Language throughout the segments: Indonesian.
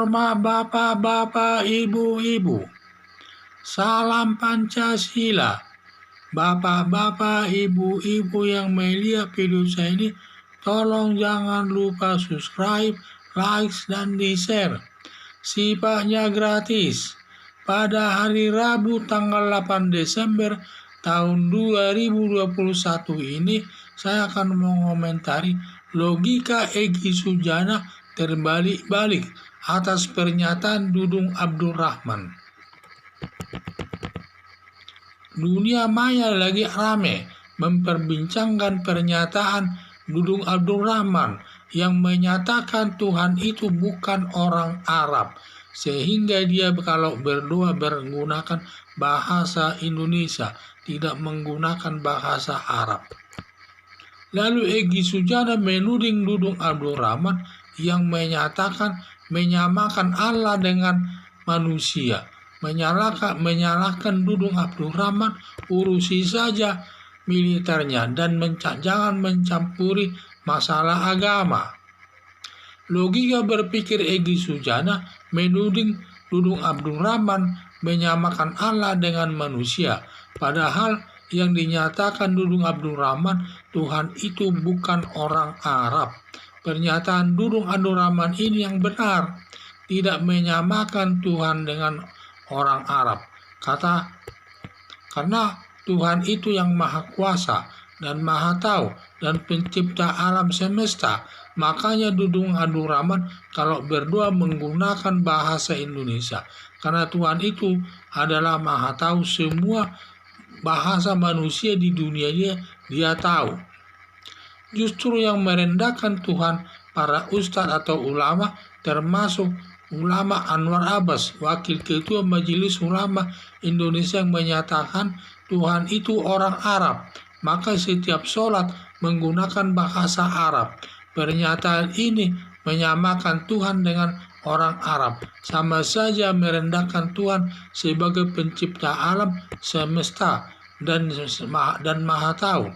Hormat bapak-bapak, ibu-ibu. Salam Pancasila. Bapak-bapak, ibu-ibu yang melihat video saya ini, tolong jangan lupa subscribe, like, dan di-share. Sifatnya gratis. Pada hari Rabu tanggal 8 Desember tahun 2021 ini, saya akan mengomentari logika Egy Sujana terbalik-balik atas pernyataan Dudung Abdul Rahman. Dunia maya lagi rame memperbincangkan pernyataan Dudung Abdul Rahman yang menyatakan Tuhan itu bukan orang Arab, sehingga dia kalau berdoa menggunakan bahasa Indonesia, tidak menggunakan bahasa Arab. Lalu Egy Sujana menuding Dudung Abdul Rahman yang menyamakan Allah dengan manusia. Menyalahkan Dudung Abdul Rahman, urusi saja militernya dan jangan mencampuri masalah agama. Logika berpikir Egy Sujana menuding Dudung Abdul Rahman menyamakan Allah dengan manusia, padahal yang dinyatakan Dudung Abdul Rahman, Tuhan itu bukan orang Arab. Pernyataan Dudung Abdul Rahman ini yang benar, tidak menyamakan Tuhan dengan orang Arab. Karena Tuhan itu yang maha kuasa dan maha tahu dan pencipta alam semesta. Makanya Dudung Abdul Rahman kalau berdoa menggunakan bahasa Indonesia. Karena Tuhan itu adalah maha tahu, semua bahasa manusia di dunia dia tahu. Justru yang merendahkan Tuhan para ustadz atau ulama, termasuk Ulama Anwar Abbas, Wakil Ketua Majelis Ulama Indonesia, yang menyatakan Tuhan itu orang Arab, maka setiap sholat menggunakan bahasa Arab. Pernyataan ini menyamakan Tuhan dengan orang Arab, sama saja merendahkan Tuhan sebagai pencipta alam semesta dan maha tahu.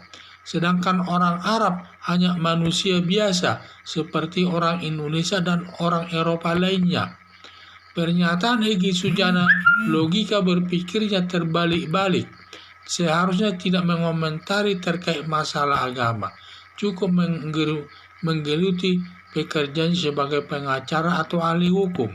Sedangkan orang Arab hanya manusia biasa seperti orang Indonesia dan orang Eropa lainnya. Pernyataan Egy Sujana logika berpikirnya terbalik-balik. Seharusnya tidak mengomentari terkait masalah agama, cukup menggeluti pekerjaan sebagai pengacara atau ahli hukum.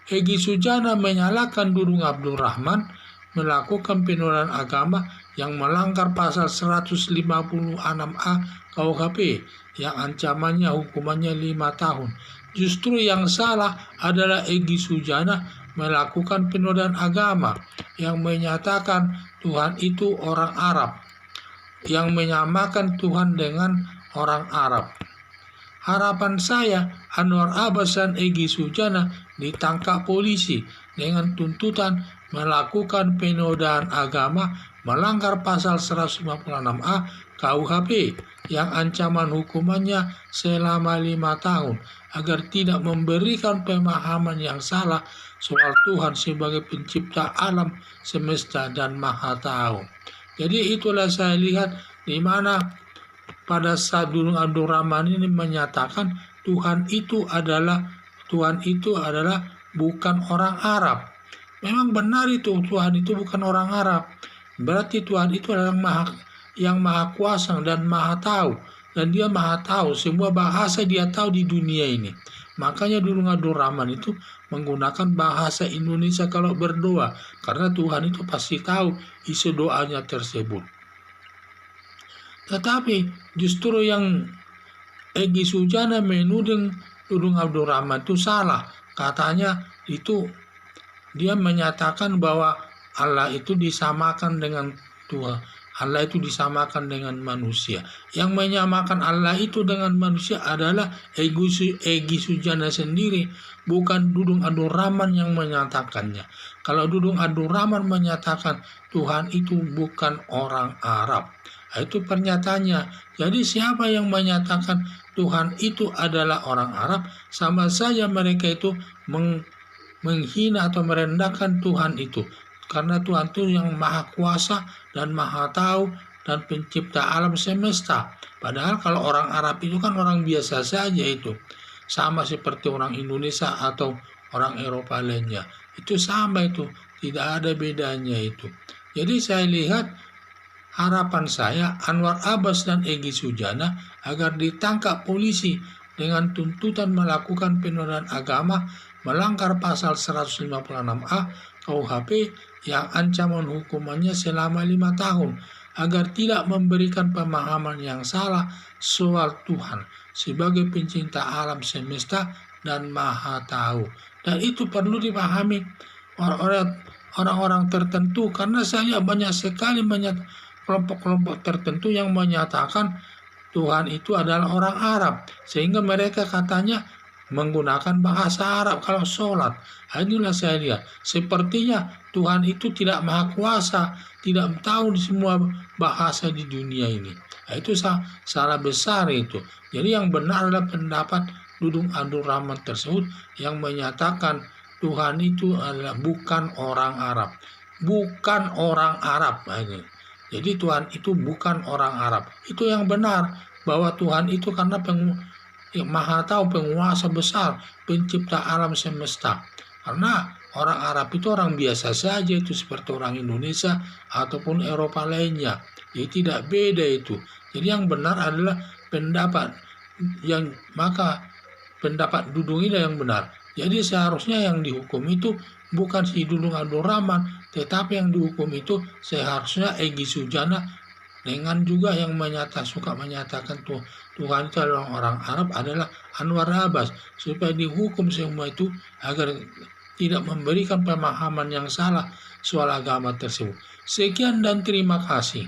Egy Sujana menyalahkan Dudung Abdul Rahman melakukan penodaan agama yang melanggar pasal 156A KUHP yang ancamannya hukumannya 5 tahun. Justru yang salah adalah Egy Sujana melakukan penodaan agama yang menyatakan Tuhan itu orang Arab, yang menyamakan Tuhan dengan orang Arab. Harapan saya Anwar Abbas dan Egy Sujana ditangkap polisi dengan tuntutan melakukan penodaan agama, melanggar pasal 156A KUHP yang ancaman hukumannya selama 5 tahun, agar tidak memberikan pemahaman yang salah soal Tuhan sebagai pencipta alam semesta dan maha tahu. Jadi itulah saya lihat di mana pada saat Dudung Abdul Rahman ini menyatakan Tuhan itu adalah bukan orang Arab. Memang benar itu, Tuhan itu bukan orang Arab. Berarti Tuhan itu adalah yang maha kuasa dan maha tahu. Dan dia maha tahu, semua bahasa dia tahu di dunia ini. Makanya Dudung Abdul Rahman itu menggunakan bahasa Indonesia kalau berdoa. Karena Tuhan itu pasti tahu isi doanya tersebut. Tetapi justru yang Egy Sujana menuding Dudung Abdul Rahman itu salah. Katanya itu dia menyatakan bahwa Allah itu disamakan dengan Tuhan. Allah itu disamakan dengan manusia. Yang menyamakan Allah itu dengan manusia adalah Egy Sujana sendiri, bukan Dudung Abdul Rahman yang menyatakannya. Kalau Dudung Abdul Rahman menyatakan Tuhan itu bukan orang Arab, itu pernyataannya. Jadi siapa yang menyatakan Tuhan itu adalah orang Arab, sama saja mereka itu menghina atau merendahkan Tuhan itu. Karena Tuhan itu yang maha kuasa dan maha tahu dan pencipta alam semesta. Padahal kalau orang Arab itu kan orang biasa saja itu. Sama seperti orang Indonesia atau orang Eropa lainnya. Itu sama itu, tidak ada bedanya itu. Jadi saya lihat harapan saya Anwar Abbas dan Egy Sujana agar ditangkap polisi dengan tuntutan melakukan penodaan agama melanggar pasal 156A KUHP yang ancaman hukumannya selama 5 tahun agar tidak memberikan pemahaman yang salah soal Tuhan sebagai pencinta alam semesta dan maha tahu. Dan itu perlu dipahami orang-orang tertentu, karena saya banyak sekali kelompok-kelompok tertentu yang menyatakan Tuhan itu adalah orang Arab, sehingga mereka katanya menggunakan bahasa Arab kalau sholat. Inilah saya lihat, sepertinya Tuhan itu tidak maha kuasa, tidak tahu semua bahasa di dunia ini. Itu salah besar itu. Jadi yang benar adalah pendapat Dudung Abdul Rahman tersebut yang menyatakan Tuhan itu adalah bukan orang Arab. Bukan orang Arab. Jadi Tuhan itu bukan orang Arab. Itu yang benar, bahwa Tuhan itu karena maha tahu, penguasa besar, pencipta alam semesta. Karena orang Arab itu orang biasa saja, itu seperti orang Indonesia ataupun Eropa lainnya. Jadi tidak beda itu. Jadi yang benar adalah pendapat pendapat Dudung ini yang benar. Jadi seharusnya yang dihukum itu bukan si Dudung Abdul Rahman, tetapi yang dihukum itu seharusnya Egy Sujana dengan juga yang suka menyatakan Tuhan itu adalah orang Arab adalah Anwar Abbas, supaya dihukum semua itu agar tidak memberikan pemahaman yang salah soal agama tersebut. Sekian dan terima kasih.